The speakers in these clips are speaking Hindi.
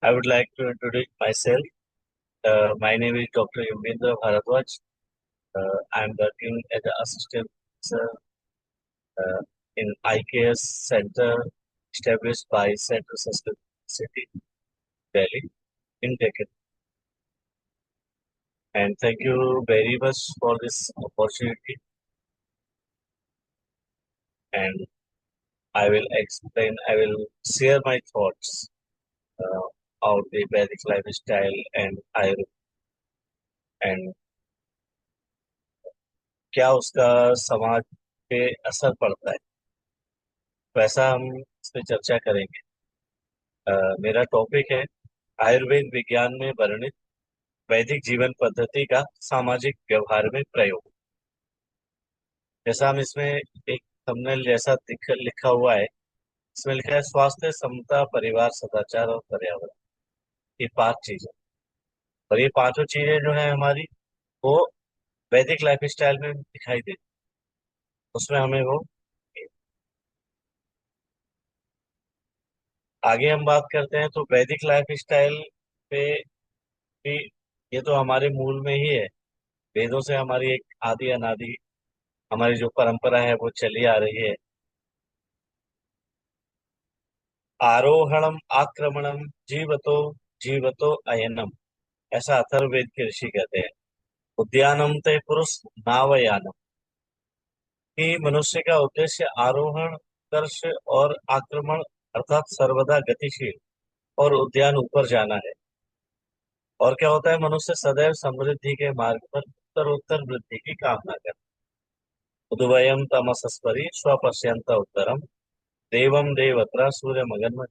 I would like to introduce myself. My name is Dr. Yumendra Bharadwaj. I am working as an assistant professor uh, in IKS Center established by Central Sanskrit City, Delhi, in Deccan. And thank you very much for this opportunity. And I will share my thoughts of the Vedic lifestyle and Ayurveda and क्या उसका समाज पे असर पड़ता है। वैसा हम इस पे चर्चा करेंगे। मेरा टॉपिक है आयुर्वेद विज्ञान में वर्णित वैदिक जीवन पद्धति का सामाजिक व्यवहार में प्रयोग। जैसा हम इसमें एक थंबनेल जैसा लिखा हुआ है, इसमें लिखा है स्वास्थ्य, समता, परिवार, सदाचार और पर्यावरण। ये पांच चीजें, और ये पांचों चीजें जो है हमारी, वो वैदिक लाइफ स्टाइल में दिखाई देती। उसमें हमें वो आगे हम बात करते हैं तो वैदिक लाइफ स्टाइल पे भी, ये तो हमारे मूल में ही है। वेदों से हमारी एक आदि अनादि हमारी जो परंपरा है वो चली आ रही है। आरोहणम आक्रमणम जीवतो जीवतो अयनम, ऐसा अथर्ववेद के ऋषि कहते हैं। उद्यानम ते पुरुष नावयानम, कि मनुष्य का उद्देश्य आरोहण, उत्कर्ष और आक्रमण अर्थात सर्वदा गतिशील और उद्यान ऊपर जाना है। और क्या होता है, मनुष्य सदैव समृद्धि के मार्ग पर उत्तर उत्तर वृद्धि की कामना करता है। उद्वयम तमसस्परि स्वपश्यंत उत्तरम देवम देवत्र सूर्य मगन।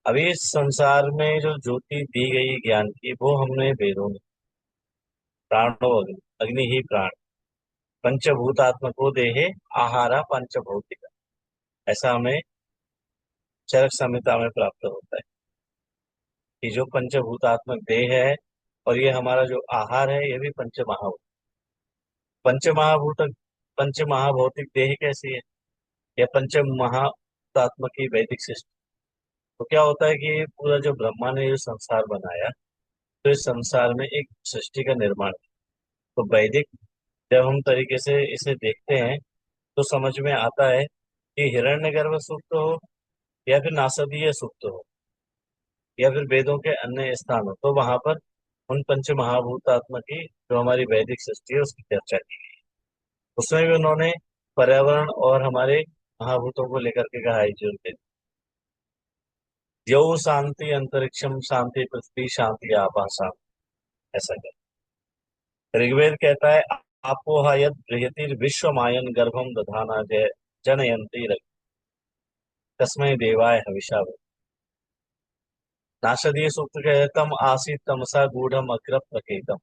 अभी इस संसार में जो ज्योति दी गई ज्ञान की, वो हमने वेदों में, प्राणो अग्नि, अग्नि ही प्राण, पंचभूतात्मको देहे आहारा पंचभौतिक, ऐसा हमें चरक संहिता में प्राप्त होता है कि जो पंचभूतात्मक देह है और ये हमारा जो आहार है, ये भी पंचमहाभूत। पंचमहाभूत पंचमहाभौतिक देह कैसी है, या पंचमहाभूतात्मक की वैदिक सिस्टम। तो क्या होता है कि पूरा जो ब्रह्मा ने जो संसार बनाया, तो इस संसार में एक सृष्टि का निर्माण किया। तो वैदिक जब हम तरीके से इसे देखते हैं तो समझ में आता है कि हिरण्यगर्भ सूक्त हो या फिर नासदीय सूक्त हो या फिर वेदों के अन्य स्थान हो, तो वहां पर उन पंच महाभूतात्मा की जो हमारी वैदिक सृष्टि है उसकी चर्चा की गई। उसमें भी उन्होंने पर्यावरण और हमारे महाभूतों को लेकर के कहा है जो द्यौ शांति, अंतरिक्षम शांति, पृथ्वी शांति, आपा शांति, ऐसा कहते। ऋग्वेद कहता है आपोहा यद बृहति विश्व मायन गर्भम दधाना जय जनयंती तस्मै देवाय हविषा। नासदीय सूक्त कहते हैं तम आसीत तमसा गूढ़म अग्र प्रकेतम।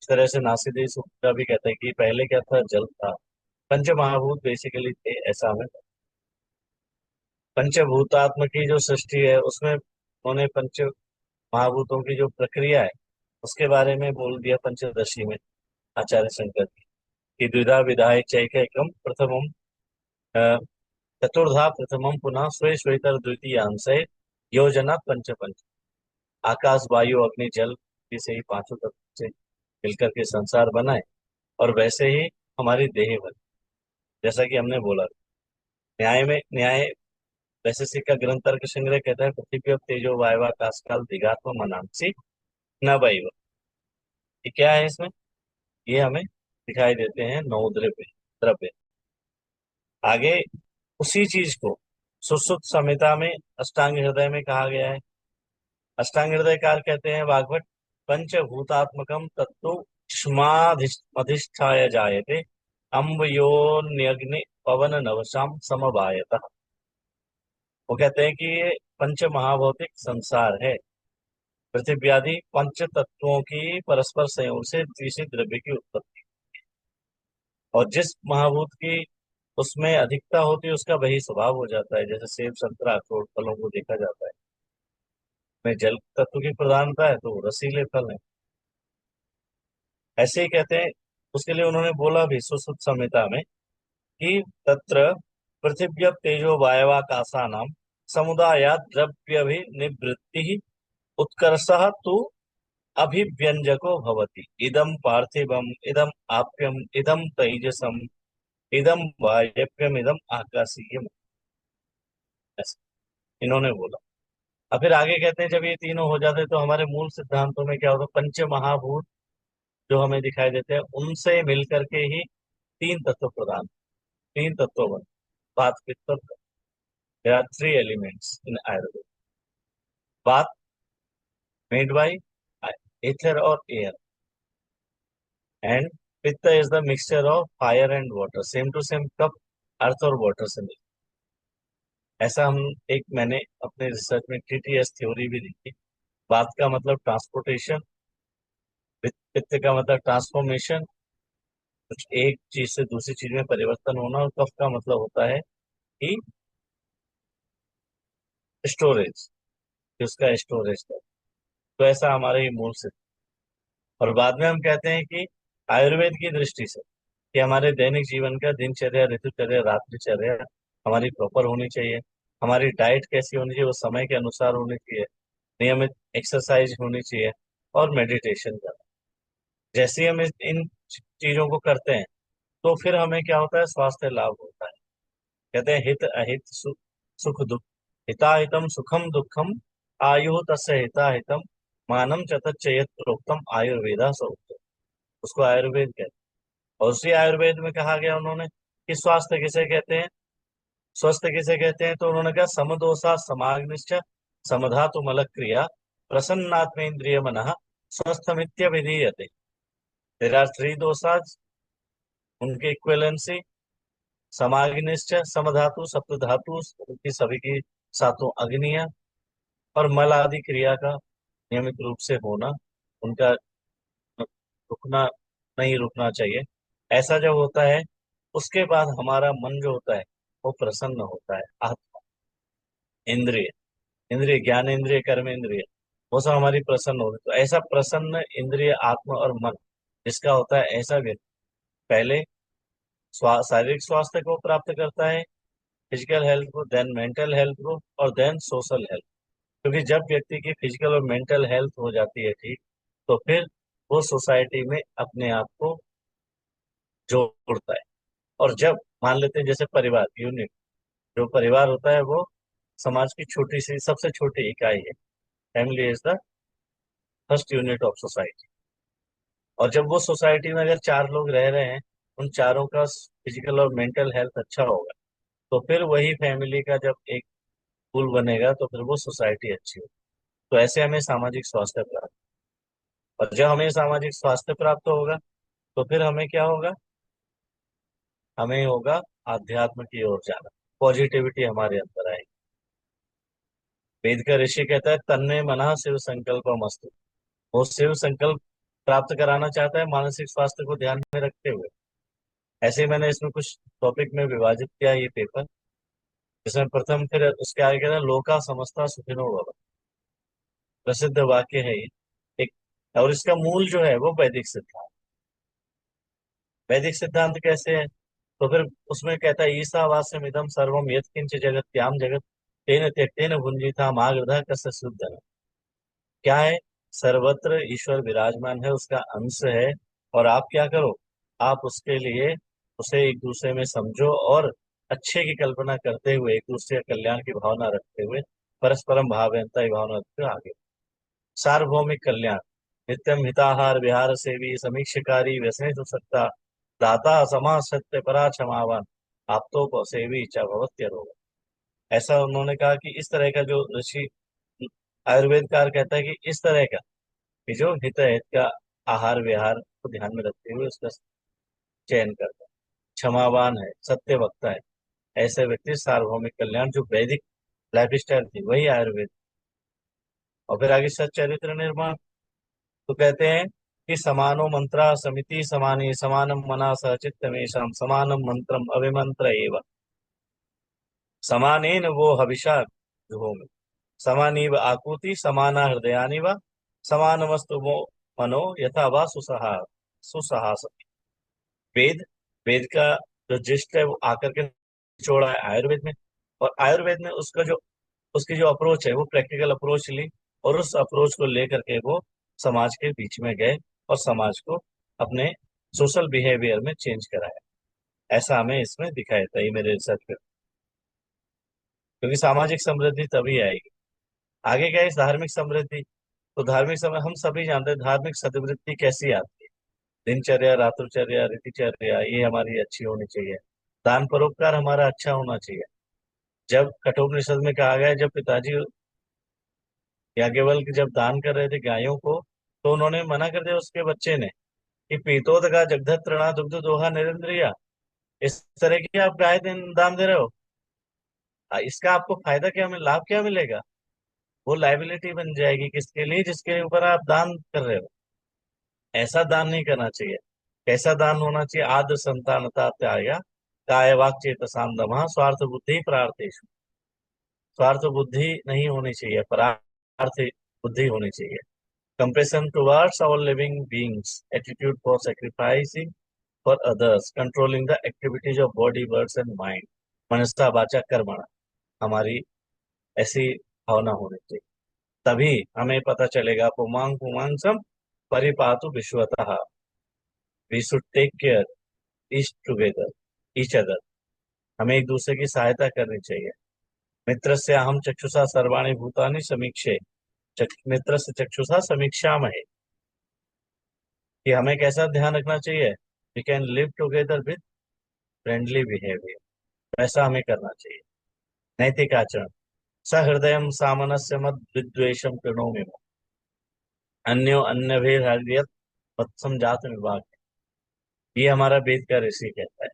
इस तरह से नासदीय सूक्त का भी कहता है कि पहले क्या था, जल था। पंच महाभूत बेसिकली थे, ऐसा हमें। पंचभूतात्म की जो सृष्टि है उसमें उन्होंने पंच महाभूतों की जो प्रक्रिया है उसके बारे में बोल दिया पंचदशी में, आचार्य शंकर जी की द्विधा विधाय चैकम प्रथमम अ, चतुर्धा प्रथमम पुनः स्वे श्वेतर द्वितीयांश योजना पंच पंच। आकाश वायु अग्नि जल से ही पांचों तत्व से मिलकर के संसार बना है, और वैसे ही हमारी देह बनी। जैसा कि हमने बोला, न्याय वैशेषिक का ग्रंथ तर्क संग्रह कहता है पृथ्वी तेजो वायवा आकाश काल दिगात्म मनांसी न वैव। ये क्या है इसमें, ये हमें दिखाई देते हैं नौ द्रव्य द्रव्य। आगे उसी चीज को सुश्रुत संहिता में अष्टांग हृदय में कहा गया है। अष्टांग हृदयकार कहते हैं वाग्भट, पंचभूतात्मकम तत्व अधिष्ठाय जायते अम्बयोन्यग्नि पवन नवशाम समवायतः। वो कहते हैं कि ये पंच महाभौतिक संसार है, पृथ्वी आदि पंच तत्वों की परस्पर संयोग से तीसरी द्रव्य की उत्पत्ति। और जिस महाभूत की उसमें अधिकता होती है उसका वही स्वभाव हो जाता है। जैसे सेब संतरा अखरोट फलों को देखा जाता है, में जल तत्व की प्रधानता है तो वो रसीले फल है। ऐसे ही कहते हैं, उसके लिए उन्होंने बोला भी सुश्रुत संहिता में कि तत्र पृथिव्य तेजो वायवाकाशा नाम समुदाया द्रव्यभिनिवृत्ति उत्कर्षः तु अभिव्यंजको भवति। इदम पार्थिवम, इदम आप्यम, इदम तैजसम, इदम वायव्यम, इदम आकाशीयम। ऐसा इन्होंने बोला। और फिर आगे कहते हैं जब ये तीनों हो जाते हैं तो हमारे मूल सिद्धांतों में क्या होता है, पंच महाभूत जो हमें दिखाई देते हैं उनसे मिलकर के ही तीन तत्व प्रदान, तीन तत्व बन, बात पित्त। There are three elements in Ayurveda. Vata made by ether और air, and pitta is the mixture of fire and water, same to same kapha earth और वाटर से मिल। ऐसा हम एक मैंने अपने रिसर्च में टीटीएस थ्योरी भी देखी। बात का मतलब ट्रांसपोर्टेशन, पित्त का मतलब ट्रांसफॉर्मेशन, कुछ एक चीज से दूसरी चीज में परिवर्तन होना, और कफ का मतलब होता है कि स्टोरेज, कि उसका स्टोरेज है। तो ऐसा हमारा ये मूल सिद्ध। और बाद में हम कहते हैं कि आयुर्वेद की दृष्टि से कि हमारे दैनिक जीवन का दिनचर्या, ऋतुचर्या, रात्रिचर्या हमारी प्रॉपर होनी चाहिए। हमारी डाइट कैसी होनी चाहिए, वो समय के अनुसार होनी चाहिए। नियमित एक्सरसाइज होनी चाहिए और मेडिटेशन करना। जैसे ही हम इन चीजों को करते हैं तो फिर हमें क्या होता है, स्वास्थ्य लाभ होता है। कहते हैं हित अहित सुख, सुख दुख, हिताहितम सुखम दुखम, आयु तस्य हिताहितम, मानम चतच्चयत प्रोक्तम आयुर्वेदा स उक्तम। उसको आयुर्वेद कहते हैं। और उसी आयुर्वेद में कहा गया उन्होंने कि स्वास्थ्य किसे कहते हैं, स्वस्थ किसे कहते हैं, तो उन्होंने कहा समदोषा समाग्निश्च समधातु मल क्रिया प्रसन्नात्मेन्द्रिय मनः स्वस्थमित्य विधीयते। देयर आर थ्री दोषाज, उनके इक्विवेलेंसी, समाग्निश्च समधातु सप्त धातु, उनकी सभी की सातों अग्नियां, और मल आदि क्रिया का नियमित रूप से होना, उनका रुकना नहीं, रुकना चाहिए। ऐसा जब होता है उसके बाद हमारा मन जो होता है वो प्रसन्न होता है। आत्मा, इंद्रिय, इंद्रिय ज्ञान इंद्रिय, कर्म इंद्रिय, वो सब हमारी प्रसन्न होती। तो ऐसा प्रसन्न इंद्रिय, आत्मा और मन जिसका होता है, ऐसा व्यक्ति पहले शारीरिक स्वास्थ्य को प्राप्त करता है, फिजिकल हेल्थ को, देन मेंटल हेल्थ को, और देन सोशल हेल्थ। क्योंकि जब व्यक्ति की फिजिकल और मेंटल हेल्थ हो जाती है ठीक, तो फिर वो सोसाइटी में अपने आप को जोड़ता है। और जब मान लेते हैं जैसे परिवार यूनिट, जो परिवार होता है वो समाज की छोटी सी सबसे छोटी इकाई है। Family is the first unit of society. और जब वो सोसाइटी में अगर चार लोग रह रहे हैं, उन चारों का फिजिकल और मेंटल हेल्थ अच्छा होगा, तो फिर वही फैमिली का जब एक पुल बनेगा तो फिर वो सोसाइटी अच्छी होगी। तो ऐसे हमें सामाजिक स्वास्थ्य प्राप्त, और जब हमें सामाजिक स्वास्थ्य प्राप्त होगा तो फिर हमें क्या होगा, हमें होगा आध्यात्म की ओर जाना, पॉजिटिविटी हमारे अंदर आएगी। वेद का ऋषि कहता है तन्मे मना शिव संकल्प मस्तु। वो शिव संकल्प प्राप्त कराना चाहता है मानसिक स्वास्थ्य को ध्यान में रखते हुए। ऐसे ही मैंने इसमें कुछ टॉपिक में विभाजित किया ये पेपर, जिसमें प्रथम फिर उसके आगे कहता है लोका समस्ता सुखिनो भव। प्रसिद्ध वाक्य है ये एक। और इसका मूल जो है वो वैदिक सिद्धांत। वैदिक सिद्धांत कैसे है, तो फिर उसमें कहता है ईसावास्यम इदम सर्वम यत्किंच जगत्याम जगत तेन त्यक्तेन भुंजिता मागधा कस्य शुद्धन। क्या है, सर्वत्र ईश्वर विराजमान है, उसका अंश है। और आप क्या करो, आप उसके लिए उसे एक दूसरे में समझो, और अच्छे की कल्पना करते हुए, एक दूसरे के कल्याण की भावना रखते हुए, परस्परम भावयंता की भावना रखते हुए आगे। सार्वभौमिक कल्याण, नित्यम हिताहार विहार सेवी समीक्षकारी व्यसने सुसक्ता, दाता समाज सत्य परा क्षमावान, आप्तो को सेवी च भवत्य रोग। ऐसा उन्होंने कहा कि इस तरह का जो ऋषि आयुर्वेदकार कहता है कि इस तरह का कि जो हित है, हित का आहार विहार को ध्यान में रखते हुए उसका चयन करता है, क्षमावान है, सत्य वक्ता है, ऐसे व्यक्ति सार्वभौमिक कल्याण, जो वैदिक लाइफ स्टाइल थी वही आयुर्वेद। और फिर आगे सच्चरित्र निर्माण, तो कहते हैं कि समानो मंत्रा समिति समानी समानम मना सचित्तमेशम समानम मंत्रम अभिमंत्र एव समानेन वो हविषा जुहोमि समानीव आकुति समाना हृदयानि व समानमस्तु वो मनो यथा वा सुसहा सुसहास। वेद, वेद का जो जिस्ट है वो आकर के छोड़ा है आयुर्वेद में, और आयुर्वेद में उसका जो उसकी जो अप्रोच है वो प्रैक्टिकल अप्रोच ली, और उस अप्रोच को लेकर के वो समाज के बीच में गए और समाज को अपने सोशल बिहेवियर में चेंज कराया। ऐसा हमें इसमें दिखाया था, ये मेरे रिसर्च पे। क्योंकि सामाजिक समृद्धि तभी आएगी। आगे क्या है, धार्मिक समृद्धि। तो धार्मिक समय हम सभी जानते हैं, धार्मिक सद्वृत्ति कैसी आती है। दिनचर्या, रात्रिचर्या, ऋतिचर्या ये हमारी अच्छी होनी चाहिए। दान परोपकार हमारा अच्छा होना चाहिए। जब कठोपनिषद में कहा गया है, जब पिताजी याज्ञवल्क्य जब दान कर रहे थे गायों को, तो उन्होंने मना कर दिया उसके बच्चे ने कि पीतोद का जगधत तृणा दुग्ध दोहा निरंद्रिया, इस तरह की आप दान दे रहे हो। इसका आपको फायदा क्या मिल, लाभ क्या मिलेगा? वो लाइबिलिटी बन जाएगी किसके लिए, जिसके ऊपर आप दान कर रहे हो। ऐसा दान नहीं करना चाहिए। कैसा दान होना चाहिए? आद्र संतानता त्याया, काय वाक चेतसाम दमः, स्वार्थ बुद्धि प्रार्थेषु। स्वार्थ बुद्धि नहीं होनी चाहिए, परार्थ बुद्धि होनी चाहिए। Compassion towards our living beings, attitude for sacrificing for others, controlling the activities of body words and mind, मनसा वाचा कर्मणा। हमारी ऐसी भावना होनी चाहिए, तभी हमें पता चलेगा। पुमांग पुमांग सम परिपातु विश्वतः, we should take care each together, each other. हमें एक दूसरे की सहायता करनी चाहिए। मित्र से अहम चक्षुषा सर्वाणि भूतानि समीक्षे, मित्र से चक्षुषा समीक्षा में, कि हमें कैसा ध्यान रखना चाहिए। We can live together with friendly behaviour, ऐसा हमें करना चाहिए। नैतिक आचरण, सहृदय सामनस्य मद विद्वेषम प्रणोमि, अन्यो अन्य भेद हरियत वत्सम जात विभाग। ये हमारा वेद का ऋषि कहता है।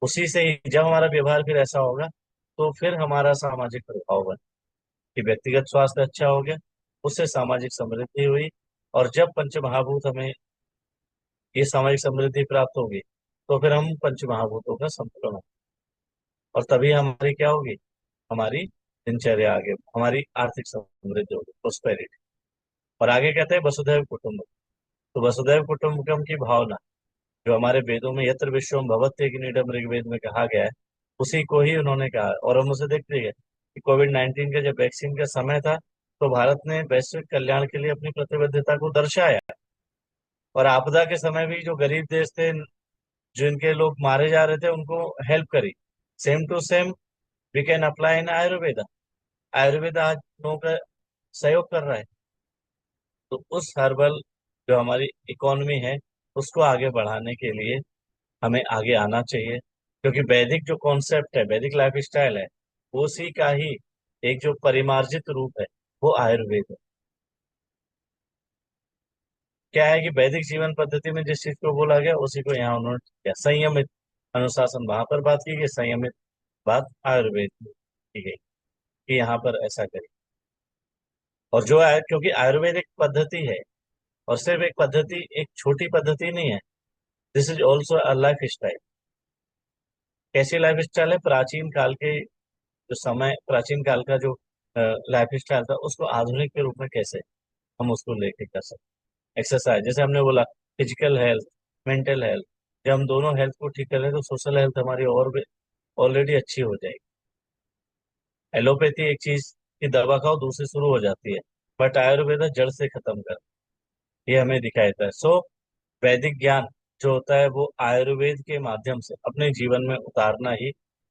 उसी से ही जब हमारा व्यवहार फिर ऐसा होगा, तो फिर हमारा सामाजिक प्रभाव बने, कि व्यक्तिगत स्वास्थ्य अच्छा हो गया, उससे सामाजिक समृद्धि हुई। और जब पंच महाभूत हमें ये सामाजिक समृद्धि प्राप्त होगी, तो फिर हम पंच महाभूतों का संतुलन होगा। और तभी हमारी क्या होगी, हमारी दिनचर्या आगे, हमारी आर्थिक समृद्धि होगी, प्रोस्पेरिटी। और आगे कहते हैं वसुधैव कुटुंब। तो वसुधैव कुटुंबकम की भावना जो हमारे वेदों में यत्र विश्वम भवत्येक नीडम ऋग्वेद में कहा गया है, उसी को ही उन्होंने कहा। और हम उसे देखते हैं कि कोविड-19 का जब वैक्सीन का समय था, तो भारत ने वैश्विक कल्याण के लिए अपनी प्रतिबद्धता को दर्शाया। और आपदा के समय भी जो गरीब देश थे, जिनके लोग मारे जा रहे थे, उनको हेल्प करी। Same to same we can apply in Ayurveda. Ayurveda आज लोगों का सहयोग कर रहा है। तो उस हर्बल जो हमारी इकोनॉमी है, उसको आगे बढ़ाने के लिए हमें आगे आना चाहिए। क्योंकि वैदिक जो कॉन्सेप्ट है, वैदिक लाइफ स्टाइल है, उसी का ही एक जो परिमार्जित रूप है, वो आयुर्वेद है। क्या है कि वैदिक जीवन पद्धति में जिस चीज को बोला गया, उसी को यहाँ उन्होंने किया। संयमित अनुशासन वहां पर बात की गई, संयमित बात आयुर्वेद में की गई, कि यहाँ पर ऐसा करें। और जो है, क्योंकि आयुर्वेद एक पद्धति है, और सिर्फ एक पद्धति, एक छोटी पद्धति नहीं है। This is also a life style. कैसी लाइफ स्टाइल है? प्राचीन काल के जो समय, प्राचीन काल का जो लाइफ स्टाइल था, उसको आधुनिक के रूप में कैसे हम उसको लेके कर सकते। एक्सरसाइज, जैसे हमने बोला, फिजिकल हेल्थ, मेंटल हेल्थ। जब हम दोनों हेल्थ को ठीक कर रहे हैं, तो सोशल हेल्थ हमारी और भी ऑलरेडी अच्छी हो जाएगी। एलोपैथी एक चीज की दवा खाओ, दूसरी शुरू हो जाती है, बट आयुर्वेद जड़ से खत्म कर, ये हमें दिखाई देता है। सो वैदिक ज्ञान जो होता है, वो आयुर्वेद के माध्यम से अपने जीवन में उतारना ही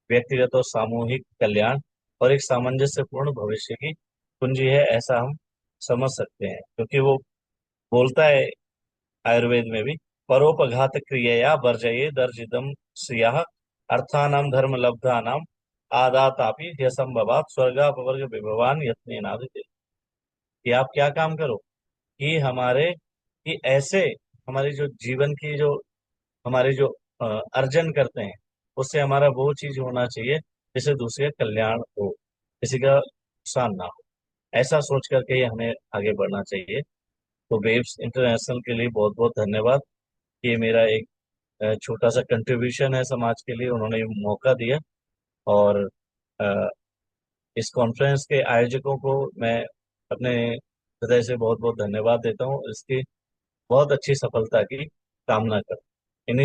व्यक्तिगत और सामूहिक कल्याण और एक सामंजस्यपूर्ण भविष्य की कुंजी है, ऐसा हम समझ सकते हैं। क्योंकि वो बोलता है आयुर्वेद में भी, परोपघात क्रियया वर्जये दर्जिदम श्रियः, अर्थानाम धर्म लब्धानाम आदातापि ह्यसंभवात स्वर्गापवर्ग विभवान यत्नेनादि। कि आप क्या काम करो, कि हमारे, कि ऐसे हमारे जो जीवन की जो हमारे जो अ, अर्जन करते हैं, उससे हमारा वो चीज होना चाहिए जिससे दूसरे का कल्याण हो, किसी का नुकसान ना हो। ऐसा सोच करके ही हमें आगे बढ़ना चाहिए। तो वेव्स इंटरनेशनल के लिए बहुत बहुत धन्यवाद। ये मेरा एक छोटा सा कंट्रीब्यूशन है समाज के लिए, उन्होंने ये मौका दिया। और अ, इस कॉन्फ्रेंस के आयोजकों को मैं अपने हृदय से बहुत बहुत धन्यवाद देता हूँ। इसकी बहुत अच्छी सफलता की कामना करता हूँ। इन्हीं